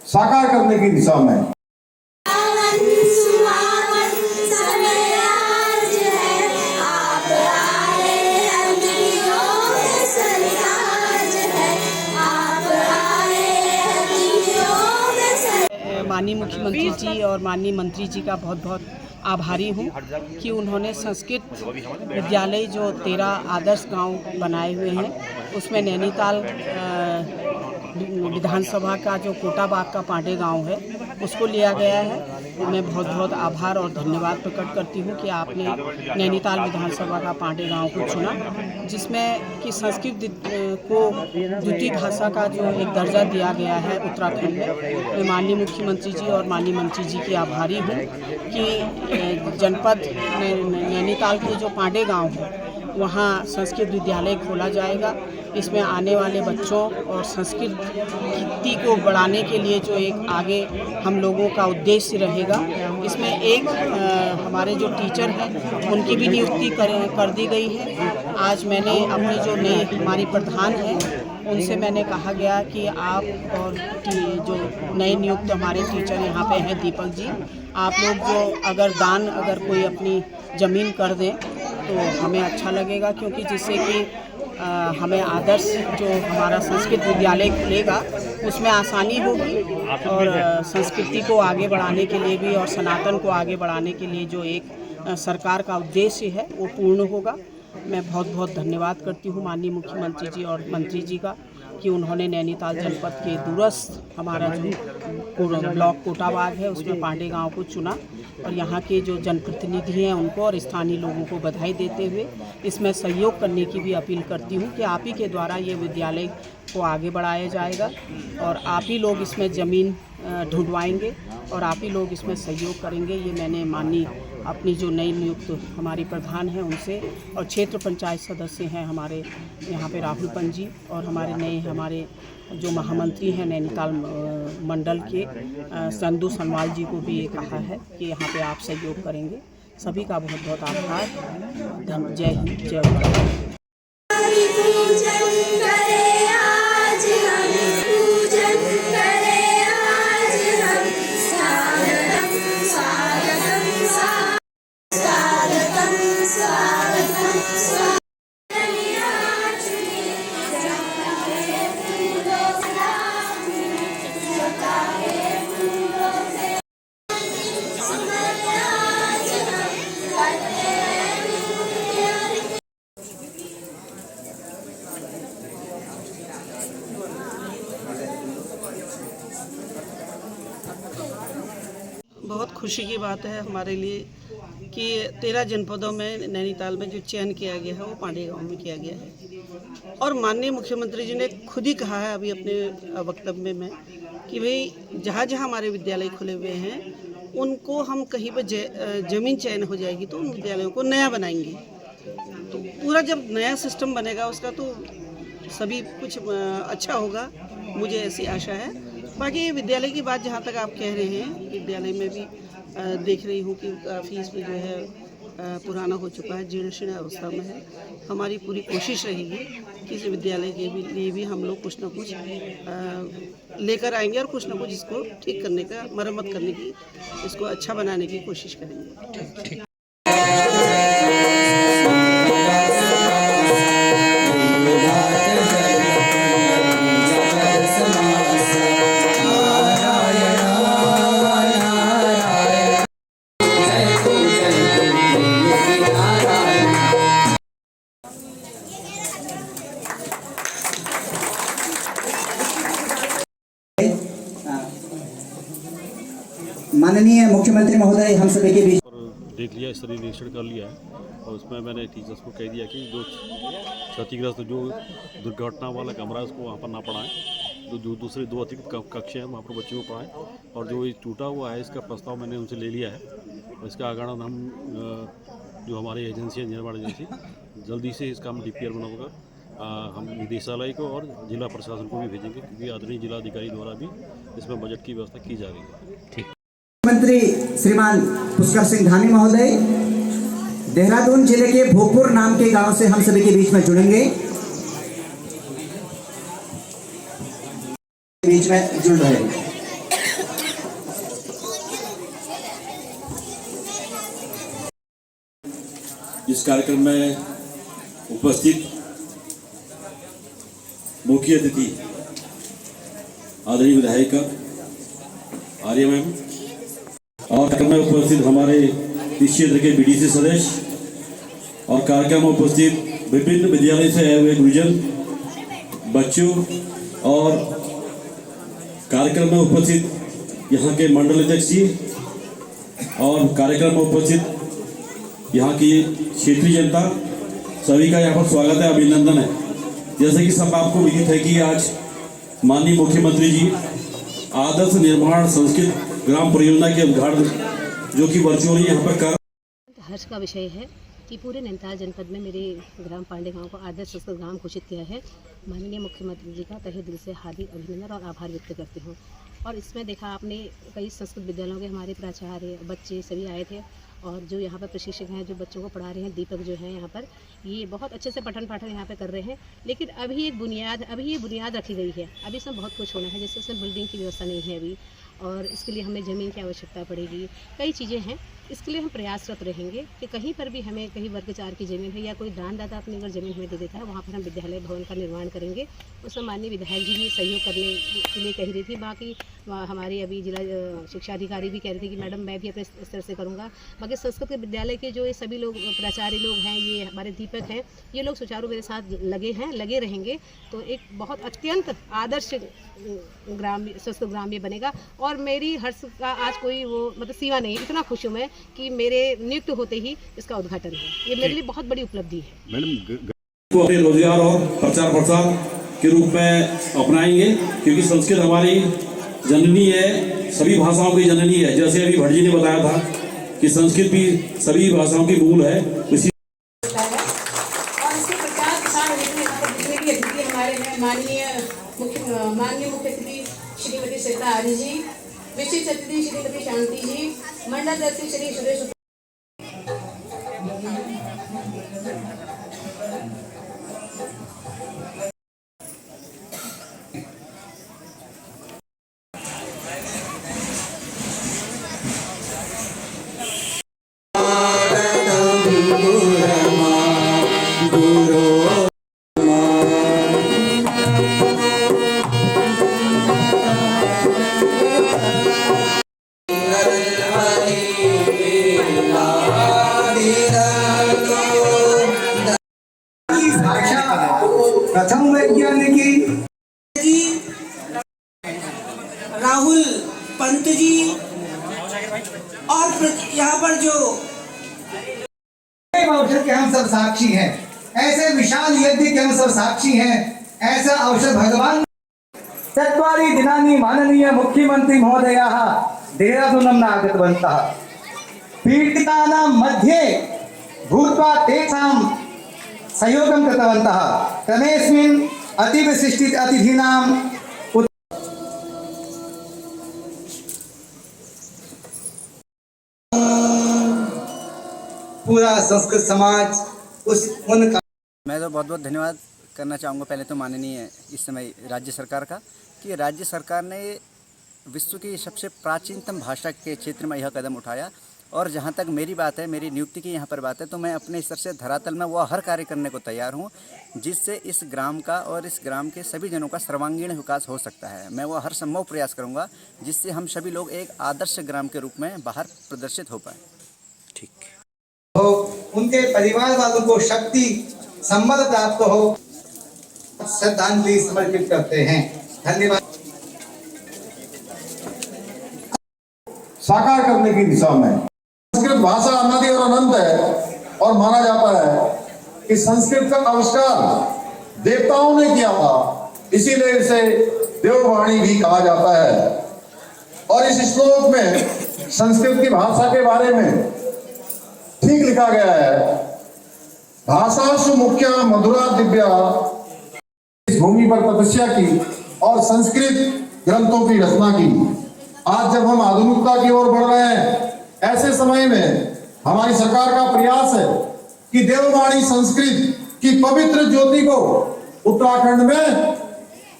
साकार करने की दिशा में माननीय मुख्यमंत्री जी और माननीय मंत्री जी का बहुत बहुत आभारी हूँ कि उन्होंने संस्कृत विद्यालय जो 13 आदर्श गांव बनाए हुए हैं उसमें नैनीताल विधानसभा का जो कोटाबाग का पांडे गांव है उसको लिया गया है। मैं बहुत बहुत आभार और धन्यवाद प्रकट करती हूँ कि आपने नैनीताल विधानसभा का पांडे गांव को चुना, जिसमें कि संस्कृत को द्वितीय भाषा का जो एक दर्जा दिया गया है उत्तराखंड में। मैं माननीय मुख्यमंत्री जी और माननीय मंत्री जी की आभारी हूँ कि जनपद नैनीताल के जो पांडे गांव है वहाँ संस्कृत विद्यालय खोला जाएगा। इसमें आने वाले बच्चों और संस्कृति को बढ़ाने के लिए जो एक आगे हम लोगों का उद्देश्य रहेगा, इसमें एक हमारे जो टीचर हैं उनकी भी नियुक्ति कर दी गई है। आज मैंने अपनी जो नई हमारी प्रधान हैं उनसे मैंने कहा गया कि आप और जो नए नियुक्त हमारे टीचर यहाँ पे हैं दीपक जी, आप लोग जो अगर कोई अपनी ज़मीन कर दें तो हमें अच्छा लगेगा, क्योंकि जिससे कि हमें आदर्श जो हमारा संस्कृत विद्यालय खुलेगा उसमें आसानी होगी और संस्कृति को आगे बढ़ाने के लिए भी और सनातन को आगे बढ़ाने के लिए जो एक सरकार का उद्देश्य है वो पूर्ण होगा। मैं बहुत बहुत धन्यवाद करती हूँ माननीय मुख्यमंत्री जी और मंत्री जी का कि उन्होंने नैनीताल जनपद के दूरस्थ हमारा जो ब्लॉक कोटाबाग है उसमें पांडे गांव को चुना और यहाँ के जो जनप्रतिनिधि हैं उनको और स्थानीय लोगों को बधाई देते हुए इसमें सहयोग करने की भी अपील करती हूँ कि आप ही के द्वारा ये विद्यालय को आगे बढ़ाया जाएगा और आप ही लोग इसमें ज़मीन ढूंढवाएंगे और आप ही लोग इसमें सहयोग करेंगे। ये मैंने माननीय अपनी जो नई नियुक्त हमारी प्रधान हैं उनसे और क्षेत्र पंचायत सदस्य हैं हमारे यहाँ पे राहुल पंत जी और हमारे जो महामंत्री हैं नैनीताल मंडल के संधू सनवाल जी को भी ये कहा है कि यहाँ पे आप सहयोग करेंगे। सभी का बहुत बहुत आभार। जय हिंद, जय भारत। बहुत खुशी की बात है हमारे लिए कि 13 जनपदों में नैनीताल में जो चयन किया गया है वो पांडे गांव में किया गया है और माननीय मुख्यमंत्री जी ने खुद ही कहा है अभी अपने वक्तव्य में कि भाई जहाँ जहाँ हमारे विद्यालय खुले हुए हैं उनको हम कहीं पर ज़मीन चयन हो जाएगी तो उन विद्यालयों को नया बनाएंगे। तो पूरा जब नया सिस्टम बनेगा उसका तो सभी कुछ अच्छा होगा, मुझे ऐसी आशा है। बाकी विद्यालय की बात जहाँ तक आप कह रहे हैं, विद्यालय में भी देख रही हूँ कि काफ़ी इसमें जो है पुराना हो चुका है, जीर्ण शीर्ण अवस्था में है। हमारी पूरी कोशिश रहेगी कि इस विद्यालय के लिए भी हम लोग कुछ ना कुछ लेकर आएंगे और कुछ ना कुछ इसको ठीक करने का, मरम्मत करने की, इसको अच्छा बनाने की कोशिश करेंगे। ठीक। माननीय मुख्यमंत्री महोदय हम सभी के बीच देख लिया, स्तरीय निरीक्षण कर लिया है और उसमें मैंने टीचर्स को कह दिया कि जो क्षतिग्रस्त जो दुर्घटना वाला कमरा है उसको वहाँ पर ना पढ़ाएं, जो दूसरे 2 अतिरिक्त कक्ष हैं वहाँ पर बच्चों को पढ़ाएं और जो ये टूटा हुआ है इसका प्रस्ताव मैंने उनसे ले लिया है और इसका आगमन हम जो हमारी एजेंसी है निर्माण एजेंसी जल्दी से इसका हम DPR बनाकर हम निदेशालय को और जिला प्रशासन को भी भेजेंगे, क्योंकि आदरणीय जिलाधिकारी द्वारा भी इसमें बजट की व्यवस्था की जा रही है। ठीक। मंत्री श्रीमान पुष्कर सिंह धामी महोदय देहरादून जिले के भोगपुर नाम के गांव से हम सभी के बीच में जुड़ेंगे, बीच में जुड़ रहे हैं। इस कार्यक्रम में उपस्थित मुख्य अतिथि आदरणीय विधायिका आर्य मैम और कार्यक्रम में उपस्थित हमारे इस क्षेत्र के बीडीसी सदस्य और कार्यक्रम में उपस्थित विभिन्न विद्यालय से आए हुए गुरुजन, बच्चों और कार्यक्रम में उपस्थित यहाँ के मंडल अध्यक्ष जी और कार्यक्रम में उपस्थित यहाँ की क्षेत्रीय जनता, सभी का यहाँ पर स्वागत है, अभिनंदन है। जैसे कि सब आपको विदित है कि आज माननीय मुख्यमंत्री जी आदर्श निर्माण संस्कृत ग्राम परियोजना के उद्घाटन जो कि वर्चुअली यहाँ पर कर हर्ष का विषय है कि पूरे नैनीताल जनपद में मेरे ग्राम पांडे गांव को आदर्श संस्कृत ग्राम घोषित किया है। माननीय मुख्यमंत्री जी का तहे दिल से हार्दिक अभिनंदन और आभार व्यक्त करती हूँ। और इसमें देखा आपने कई संस्कृत विद्यालयों के हमारे प्राचार्य बच्चे सभी आए थे और जो यहाँ पर प्रशिक्षक हैं जो बच्चों को पढ़ा रहे हैं, दीपक जो हैं यहाँ पर, ये बहुत अच्छे से पठन पाठन यहाँ पे कर रहे हैं। लेकिन अभी ये बुनियाद रखी गई है। अभी इसमें बहुत कुछ होना है, जैसे इसमें बिल्डिंग की व्यवस्था नहीं है अभी, और इसके लिए हमें ज़मीन की आवश्यकता पड़ेगी, कई चीज़ें हैं। इसके लिए हम प्रयासरत रहेंगे कि कहीं पर भी हमें कहीं वर्ग 4 की ज़मीन है या कोई दानदाता अपनी अगर ज़मीन हमें दे देता है, वहाँ पर हम विद्यालय भवन का निर्माण करेंगे। उसमें माननीय विधायक जी भी सहयोग करने के लिए कह रही थी। बाकी हमारी अभी जिला शिक्षा अधिकारी भी कह रही थी कि मैडम मैं भी अपने स्तर से करूँगा। बाकी संस्कृत के विद्यालय के जो ये सभी लोग प्राचार्य लोग हैं, ये हमारे दीपक हैं, ये लोग सुचारू मेरे साथ लगे रहेंगे। तो एक बहुत अत्यंत आदर्श ग्राम संस्कृत ग्राम ये बनेगा। और मेरी हर्ष का आज कोई वो मतलब सीमा नहीं, इतना खुश हूँ मैं कि मेरे नियुक्त होते ही इसका उद्घाटन है। ये मेरे लिए बहुत बड़ी उपलब्धि है। मैडम को अपने रोजगार और प्रचार प्रसार के रूप में अपनाएंगे, क्योंकि संस्कृत हमारी जननी है, सभी भाषाओं की जननी है। जैसे अभी भट्ट जी ने बताया था कि संस्कृत भी सभी भाषाओं की मूल है, उसी और इसके प्रचार प्रसार जितने भी अतिथि हमारे हैं, माननीय मुख्य अतिथि श्रीमती श्वेता आर्य जी, विशिष्ट अतिथि श्रीमती शांति जी, मंडल अध्यक्ष श्री सुरेश। प्रथम वैज्ञानिकी जी, राहुल पंत जी और यहाँ पर जो अवसर के हम सब साक्षी हैं, ऐसे विशाल यज्ञ के हम सब साक्षी हैं। ऐसा अवसर भगवान चत्वारि दिनानि माननीय मुख्यमंत्री महोदयाः देहरादूनं आगतवन्तः। पीडितानां मध्ये भूत्वा तेषां सहयोगं कृतवन्तः। क्रमेऽस्मिन् अतिविशिष्टित अतिथीनां पूरा संस्कृत समाज उनका मैं तो बहुत बहुत धन्यवाद करना चाहूँगा पहले तो माननीय इस समय राज्य सरकार का, कि राज्य सरकार ने विश्व की सबसे प्राचीनतम भाषा के क्षेत्र में यह कदम उठाया। और जहाँ तक मेरी बात है, मेरी नियुक्ति की यहाँ पर बात है, तो मैं अपने स्तर से धरातल में वो हर कार्य करने को तैयार हूँ जिससे इस ग्राम का और इस ग्राम के सभी जनों का सर्वांगीण विकास हो सकता है। मैं वो हर संभव प्रयास करूँगा जिससे हम सभी लोग एक आदर्श ग्राम के रूप में बाहर प्रदर्शित हो पाए। ठीक हो, उनके परिवार वालों को शक्ति संबल प्राप्त हो, श्रद्धांजलि समर्पित करते हैं। धन्यवाद। साकार करने की दिशा में संस्कृत भाषा अनादि और अनंत है और माना जाता है कि संस्कृत का आविष्कार देवताओं ने किया था, इसीलिए इसे देववाणी भी कहा जाता है। और इस श्लोक में संस्कृत की भाषा के बारे में ठीक लिखा गया है, भाषासु मुख्या मधुरा दिव्या। इस भूमि पर तपस्या की और संस्कृत ग्रंथों की रचना की। आज जब हम आधुनिकता की ओर बढ़ रहे हैं, ऐसे समय में हमारी सरकार का प्रयास है कि देववाणी संस्कृत की पवित्र ज्योति को उत्तराखंड में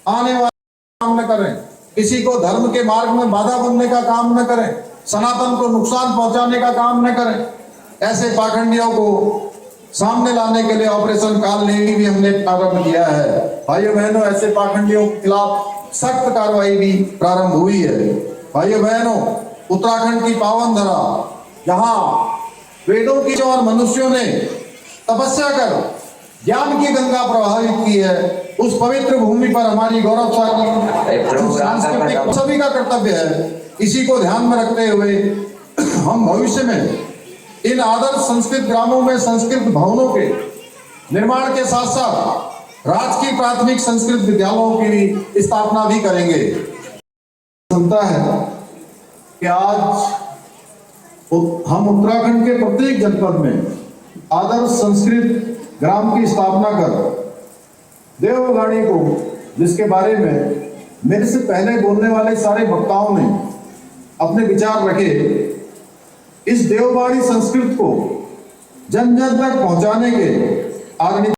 आने वाले काम न करें, किसी को धर्म के मार्ग में बाधा बनने का काम न करें, सनातन को नुकसान पहुंचाने का काम न करें। ऐसे पाखंडियों को सामने लाने के लिए ऑपरेशन कालनेमी भी हमने प्रारंभ किया है। भाइयों बहनों, ऐसे पाखंडियों के खिलाफ सख्त कार्रवाई भी प्रारंभ हुई है। भाइयों बहनों, उत्तराखंड की पावन धरा, जहां वेदों की और मनुष्यों ने तपस्या कर ज्ञान की गंगा प्रवाहित की है, उस पवित्र भूमि पर हमारी गौरवशाली सांस्कृतिक सभी का कर्तव्य है। इसी को ध्यान में रखते हुए हम भविष्य में इन आदर्श संस्कृत ग्रामों में संस्कृत भवनों के निर्माण के साथ साथ राजकीय प्राथमिक संस्कृत विद्यालयों की भी स्थापना भी करेंगे। सुनता है कि आज हम उत्तराखंड के प्रत्येक जनपद में आदर्श संस्कृत ग्राम की स्थापना कर देववाणी को, जिसके बारे में मेरे से पहले बोलने वाले सारे वक्ताओं ने अपने विचार रखे, इस देववाणी संस्कृत को जन जन तक पहुंचाने के आदरणीय